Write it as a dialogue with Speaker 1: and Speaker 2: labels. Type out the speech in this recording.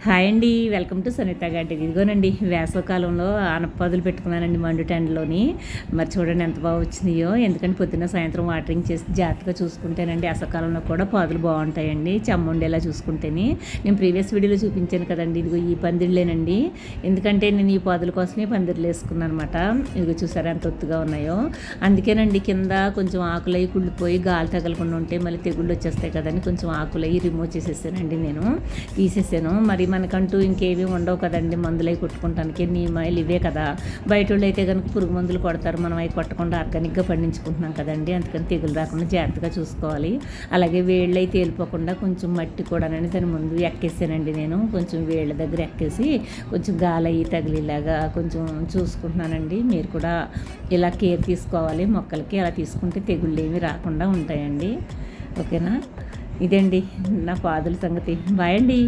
Speaker 1: Hi అండి, welcome to Sunitha garden. ఇదిగోనండి వేసవకాలంలో ఆనపదులు పెట్టుకున్నానండి మండు టెండలోని. మరి చూడండి ఎంత బాగా వచ్చినాయో. ఎందుకంటే పొద్దున్న సాయంత్రం వాటరింగ్ చేసి జాగ్రత్తగా చూసుకుంటేనండి వేసవకాలంలో కూడా పాదులు బాగుంటాయండి, చెమ్మ ఉండేలా చూసుకుంటేనే. నేను ప్రీవియస్ వీడియోలో చూపించాను కదండి, ఇదిగో ఈ పందిళ్ళేనండి. ఎందుకంటే నేను ఈ పాదుల కోసమే పందిర్లు వేసుకున్నాను అనమాట. ఇదిగో చూసారా ఎంత ఒత్తుగా ఉన్నాయో. అందుకేనండి కింద కొంచెం ఆకులై కుళ్ళిపోయి గాలి తగలకుండా ఉంటే మళ్ళీ తెగుళ్ళు వచ్చేస్తాయి కదండి, కొంచెం ఆకులై రిమూవ్ చేసేసానండి, నేను తీసేసాను. మరి మనకంటూ ఇంకేమీ ఉండవు కదండి, మందులు అవి కొట్టుకుంటానికి నీమాయిలు ఇవే కదా. బయట వాళ్ళు అయితే కనుక పురుగు మందులు కొడతారు, మనం అవి కొట్టకుండా ఆర్గానిక్గా పండించుకుంటున్నాం కదండి. అందుకని తెగులు రాకుండా జాగ్రత్తగా చూసుకోవాలి. అలాగే వేళ్ళు అయితే వెళ్ళిపోకుండా కొంచెం మట్టి కూడానండి దాని ముందు ఎక్కేసానండి, నేను కొంచెం వేళ్ళ దగ్గర ఎక్కేసి కొంచెం గాలి అయ్యి తగిలేలాగా కొంచెం చూసుకుంటున్నానండి. మీరు కూడా ఇలా కేర్ తీసుకోవాలి మొక్కలకి, అలా తీసుకుంటే తెగుళ్ళు ఏమి రాకుండా ఉంటాయండి. ఓకేనా? ఇదండి నా పాదుల సంగతి. బాయ్ అండి.